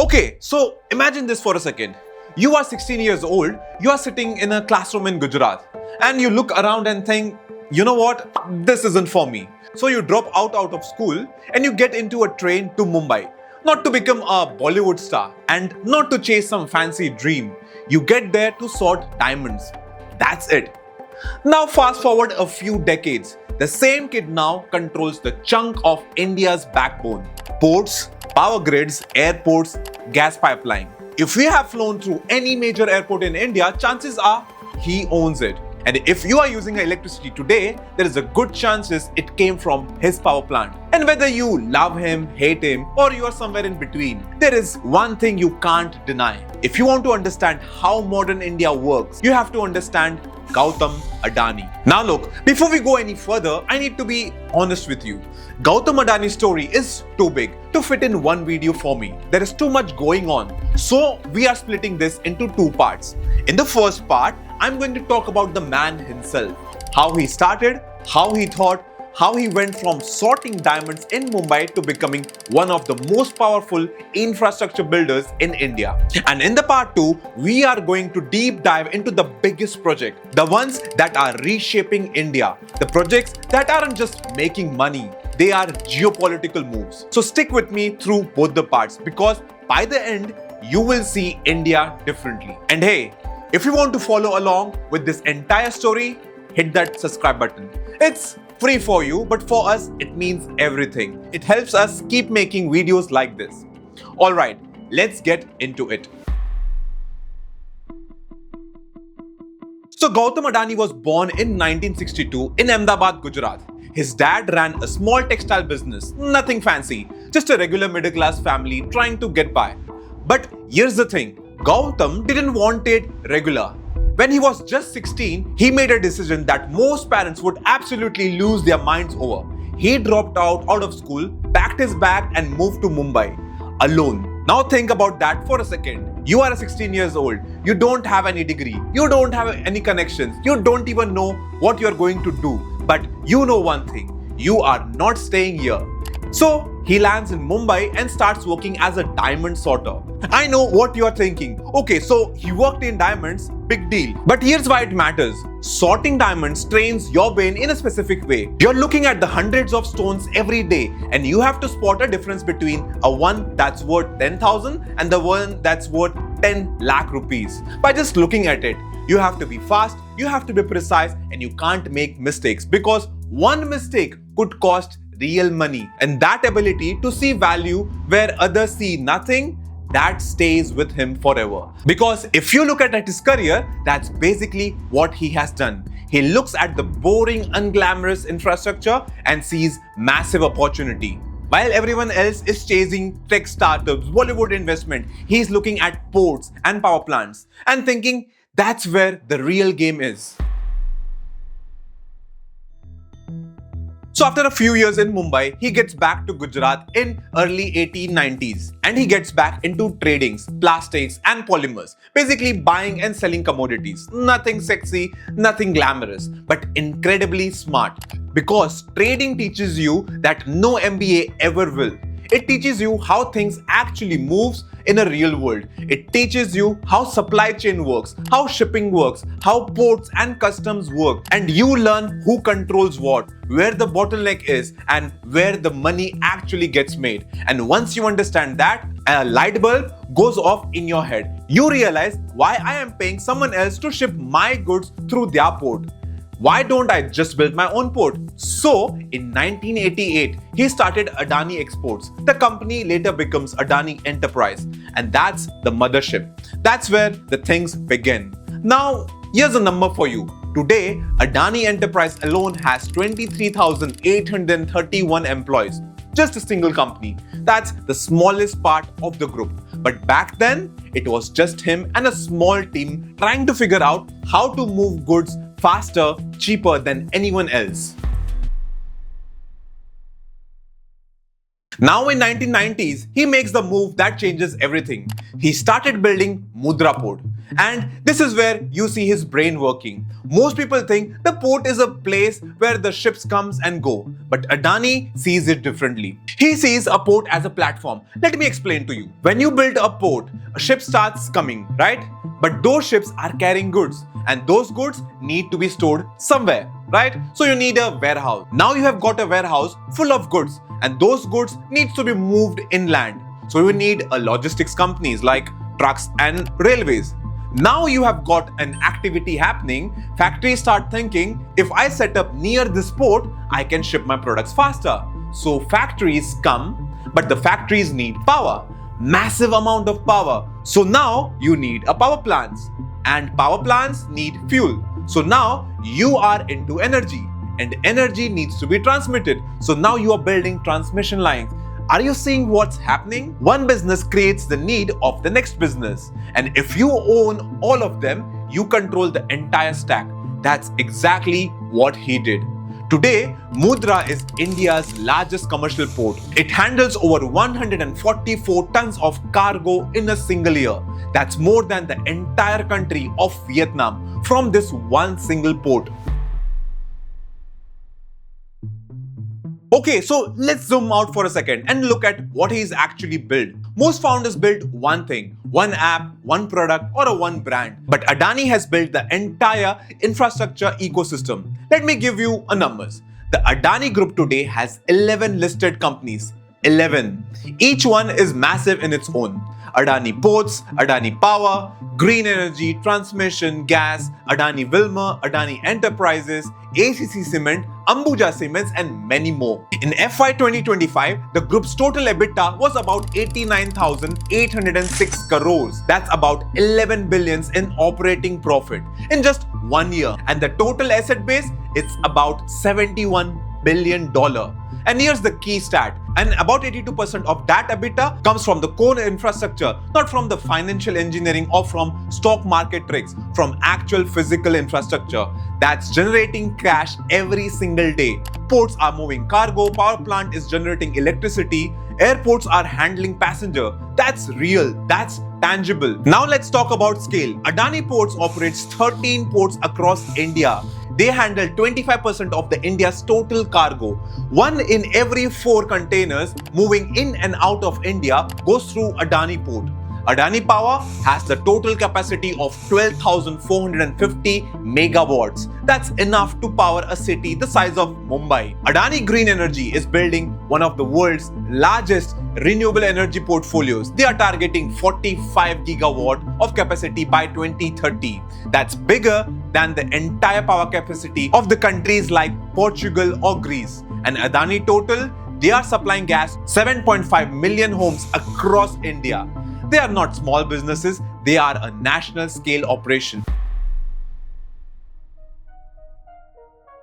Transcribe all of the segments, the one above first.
Okay, so imagine this for a second. You are 16 years old, you are sitting in a classroom in Gujarat, and you look around and think, you know what, this isn't for me. So you drop out of school and you get into a train to Mumbai. Not to become a Bollywood star and not to chase some fancy dream. You get there to sort diamonds. That's it. Now fast forward a few decades. The same kid now controls the chunk of India's backbone. Ports, power grids, airports, gas pipeline. If we have flown through any major airport in India, chances are he owns it. And if you are using electricity today, there is a good chances it came from his power plant. And whether you love him, hate him, or you are somewhere in between, there is one thing you can't deny. If you want to understand how modern India works, you have to understand Gautam Adani. Now look, before we go any further, I need to be honest with you. Gautam Adani's story is too big to fit in one video for me. There is too much going on. So we are splitting this into two parts. In the first part, I'm going to talk about the man himself. How he started, how he thought, how he went from sorting diamonds in Mumbai to becoming one of the most powerful infrastructure builders in India. And in the part 2, we are going to deep dive into the biggest project, the ones that are reshaping India, the projects that aren't just making money, they are geopolitical moves. So stick with me through both the parts because by the end, you will see India differently. And hey, if you want to follow along with this entire story, hit that subscribe button. It's free for you, but for us, it means everything. It helps us keep making videos like this. Alright, let's get into it. So Gautam Adani was born in 1962 in Ahmedabad, Gujarat. His dad ran a small textile business, nothing fancy, just a regular middle class family trying to get by. But here's the thing, Gautam didn't want it regular. When he was just 16, he made a decision that most parents would absolutely lose their minds over. He dropped out of school, packed his bag and moved to Mumbai alone. Now think about that for a second. You are 16 years old. You don't have any degree. You don't have any connections. You don't even know what you're going to do. But you know one thing, you are not staying here. So he lands in Mumbai and starts working as a diamond sorter. I know what you are thinking. Okay, so he worked in diamonds, big deal. But here's why it matters. Sorting diamonds trains your brain in a specific way. You're looking at the hundreds of stones every day and you have to spot a difference between a one that's worth 10,000 and the one that's worth 10 lakh rupees. By just looking at it, you have to be fast, you have to be precise and you can't make mistakes because one mistake could cost real money. And that ability to see value where others see nothing, that stays with him forever. Because if you look at his career, that's basically what he has done. He looks at the boring, unglamorous infrastructure and sees massive opportunity. While everyone else is chasing tech startups, Bollywood investment, he's looking at ports and power plants and thinking that's where the real game is. So after a few years in Mumbai, he gets back to Gujarat in early 1890s and he gets back into tradings, plastics and polymers, basically buying and selling commodities. Nothing sexy, nothing glamorous, but incredibly smart because trading teaches you that no MBA ever will. It teaches you how things actually moves in a real world. It teaches you how supply chain works, how shipping works, how ports and customs work. And you learn who controls what, where the bottleneck is, and where the money actually gets made. And once you understand that, a light bulb goes off in your head. You realize why I am paying someone else to ship my goods through their port. Why don't I just build my own port? So, in 1988, he started Adani Exports. The company later becomes Adani Enterprise. And that's the mothership. That's where the things begin. Now, here's a number for you. Today, Adani Enterprise alone has 23,831 employees. Just a single company. That's the smallest part of the group. But back then, it was just him and a small team trying to figure out how to move goods faster, cheaper than anyone else. Now in 1990s, he makes the move that changes everything. He started building Mudra Port. And this is where you see his brain working. Most people think the port is a place where the ships comes and go, but Adani sees it differently. He sees a port as a platform. Let me explain to you. When you build a port, a ship starts coming, right? But those ships are carrying goods, and those goods need to be stored somewhere, right? So you need a warehouse. Now you have got a warehouse full of goods, and those goods needs to be moved inland. So you need a logistics companies like trucks and railways. Now you have got an activity happening. Factories start thinking, if I set up near this port, I can ship my products faster. So factories come, but the factories need power. Massive amount of power. So now you need a power plants, and power plants need fuel. So now you are into energy, and energy needs to be transmitted. So now you are building transmission lines. Are you seeing what's happening? One business creates the need of the next business. And if you own all of them, you control the entire stack. That's exactly what he did. Today, Mundra is India's largest commercial port. It handles over 144 tons of cargo in a single year. That's more than the entire country of Vietnam from this one single port. Okay, so let's zoom out for a second and look at what he's actually built. Most founders build one thing, one app, one product, or a one brand. But Adani has built the entire infrastructure ecosystem. Let me give you a numbers. The Adani Group today has 11 listed companies. 11. Each one is massive in its own. Adani Ports, Adani Power, Green Energy, Transmission, Gas, Adani Wilmar, Adani Enterprises, ACC Cement, Ambuja Cements, and many more. In FY 2025, the group's total EBITDA was about 89,806 crores. That's about 11 billions in operating profit in just 1 year. And the total asset base, it's about $71 billion. And here's the key stat. And about 82% of that EBITDA comes from the core infrastructure, not from the financial engineering or from stock market tricks, from actual physical infrastructure that's generating cash every single day. Ports are moving cargo, power plant is generating electricity, airports are handling passenger. That's real, that's tangible. Now let's talk about scale. Adani Ports operates 13 ports across India. They handle 25% of the India's total cargo. 1 in every 4 containers moving in and out of India goes through Adani Port. Adani Power has the total capacity of 12,450 megawatts. That's enough to power a city the size of Mumbai. Adani Green Energy is building one of the world's largest renewable energy portfolios. They are targeting 45 gigawatt of capacity by 2030. That's bigger than the entire power capacity of the countries like Portugal or Greece. And Adani Total, they are supplying gas 7.5 million homes across India. They are not small businesses, they are a national scale operation.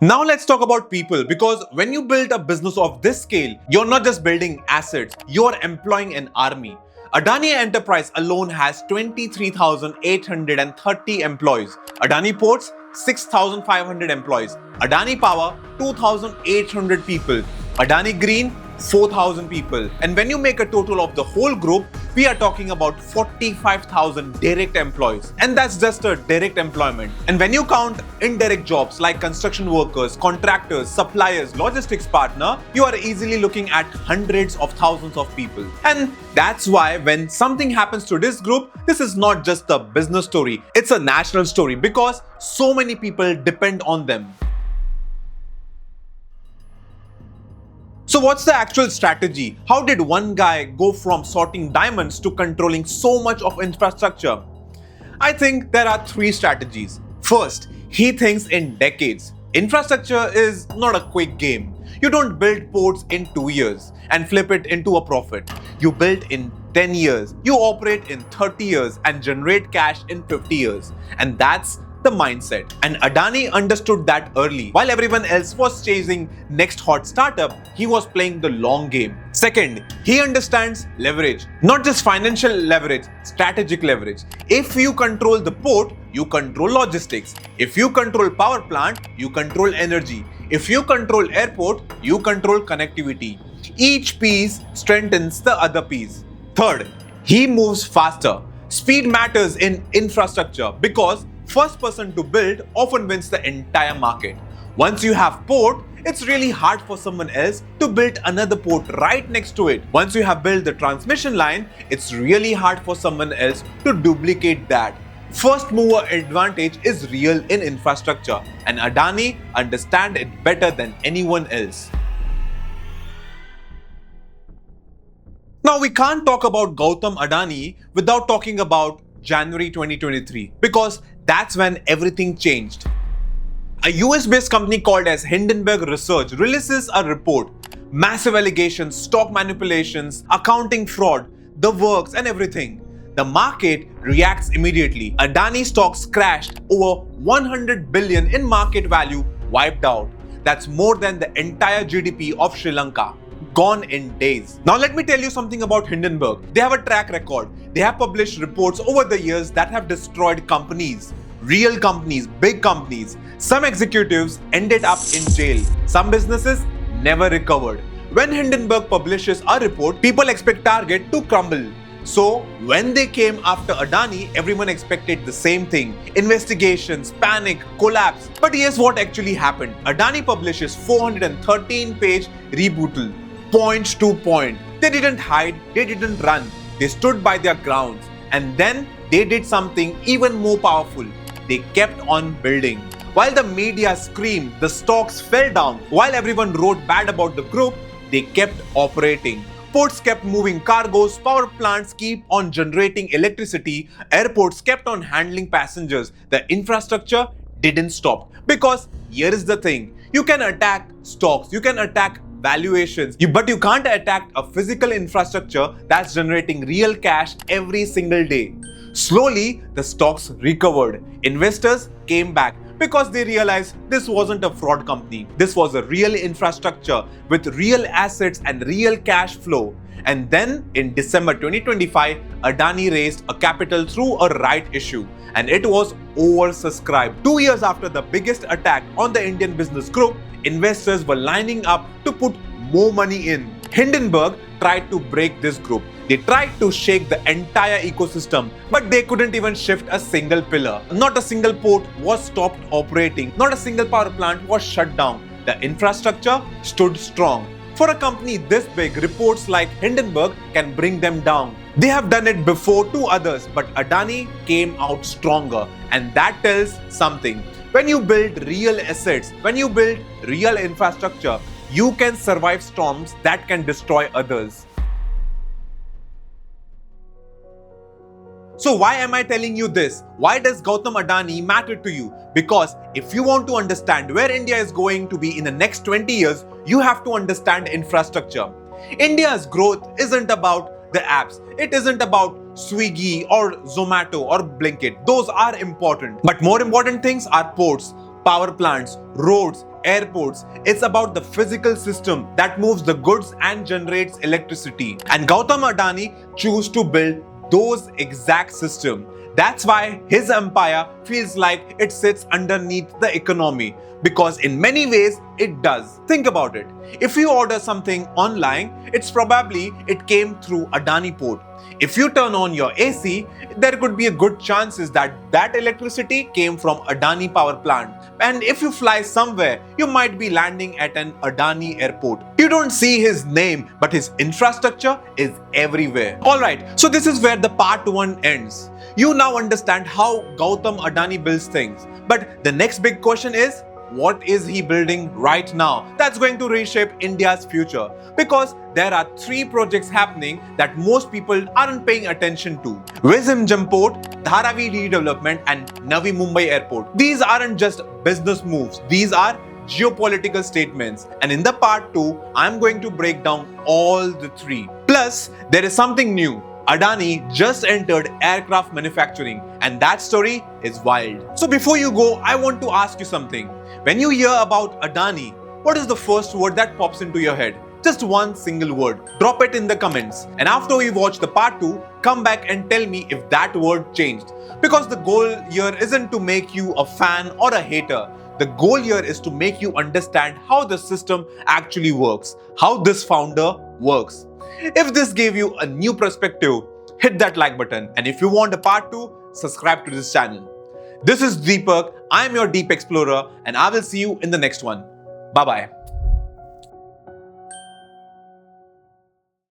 Now let's talk about people, because when you build a business of this scale, you're not just building assets, you're employing an army. Adani Enterprise alone has 23,830 employees. Adani Ports, 6,500 employees. Adani Power, 2,800 people. Adani Green, 4,000 people. And when you make a total of the whole group, we are talking about 45,000 direct employees. And that's just a direct employment. And when you count indirect jobs like construction workers, contractors, suppliers, logistics partner, you are easily looking at hundreds of thousands of people. And that's why when something happens to this group, this is not just a business story, it's a national story because so many people depend on them. So what's the actual strategy? How did one guy go from sorting diamonds to controlling so much of infrastructure? I think there are 3 strategies. First, he thinks in decades. Infrastructure is not a quick game. You don't build ports in 2 years and flip it into a profit. You build in 10 years, you operate in 30 years and generate cash in 50 years. And that's the mindset. And Adani understood that early. While everyone else was chasing next hot startup, he was playing the long game. Second, he understands leverage. Not just financial leverage, strategic leverage. If you control the port, you control logistics. If you control power plant, you control energy. If you control airport, you control connectivity. Each piece strengthens the other piece. Third, he moves faster. Speed matters in infrastructure because first person to build often wins the entire market. Once you have port, it's really hard for someone else to build another port right next to it. Once you have built the transmission line, it's really hard for someone else to duplicate that. First mover advantage is real in infrastructure, and Adani understand it better than anyone else. Now we can't talk about Gautam Adani without talking about January 2023 because that's when everything changed. A US-based company called as Hindenburg Research releases a report. Massive allegations, stock manipulations, accounting fraud, the works and everything. The market reacts immediately. Adani stocks crashed, over 100 billion in market value wiped out. That's more than the entire GDP of Sri Lanka. Gone in days. Now let me tell you something about Hindenburg. They have a track record. They have published reports over the years that have destroyed companies. Real companies, big companies. Some executives ended up in jail. Some businesses never recovered. When Hindenburg publishes a report, people expect Target to crumble. So when they came after Adani, everyone expected the same thing. Investigations, panic, collapse. But here's what actually happened. Adani publishes 413-page rebuttal, point to point. They didn't hide, they didn't run. They stood by their grounds. And then they did something even more powerful. They kept on building. While the media screamed, the stocks fell down. While everyone wrote bad about the group, they kept operating. Ports kept moving cargoes, power plants keep on generating electricity, airports kept on handling passengers. The infrastructure didn't stop. Because here is the thing, you can attack stocks, you can attack valuations, but you can't attack a physical infrastructure that's generating real cash every single day. Slowly, the stocks recovered. Investors came back because they realized this wasn't a fraud company. This was a real infrastructure with real assets and real cash flow. And then in December 2025, Adani raised a capital through a right issue. And it was oversubscribed. 2 years after the biggest attack on the Indian business group, investors were lining up to put more money in. Hindenburg tried to break this group. They tried to shake the entire ecosystem, but they couldn't even shift a single pillar. Not a single port was stopped operating. Not a single power plant was shut down. The infrastructure stood strong. For a company this big, reports like Hindenburg can bring them down. They have done it before to others, but Adani came out stronger. And that tells something. When you build real assets, when you build real infrastructure, you can survive storms that can destroy others. So why am I telling you this? Why does Gautam Adani matter to you? Because if you want to understand where India is going to be in the next 20 years, you have to understand infrastructure. India's growth isn't about the apps. It isn't about Swiggy or Zomato or Blinkit. Those are important. But more important things are ports, power plants, roads, airports. It's about the physical system that moves the goods and generates electricity. And Gautam Adani chose to build those exact system. That's why his empire feels like it sits underneath the economy, because in many ways it does. Think about it. If you order something online, it's probably it came through Adani port. If you turn on your AC, there could be a good chances that that electricity came from Adani power plant. And if you fly somewhere, you might be landing at an Adani airport. You don't see his name, but his infrastructure is everywhere. Alright, so this is where the part 1 ends. You now understand how Gautam Adani builds things. But the next big question is, what is he building right now that's going to reshape India's future? Because there are 3 projects happening that most people aren't paying attention to. Vizhinjam Port, Dharavi redevelopment and Navi Mumbai Airport. These aren't just business moves. These are geopolitical statements. And in the part 2, I'm going to break down all the 3. Plus, there is something new. Adani just entered aircraft manufacturing, and that story is wild. So before you go, I want to ask you something. When you hear about Adani, what is the first word that pops into your head? Just one single word. Drop it in the comments. And after we watch the part 2, come back and tell me if that word changed. Because the goal here isn't to make you a fan or a hater. The goal here is to make you understand how the system actually works, how this founder works. If this gave you a new perspective, hit that like button. And if you want a part 2, subscribe to this channel. This is Deepak. I am your Deep Explorer, and I will see you in the next one. Bye bye.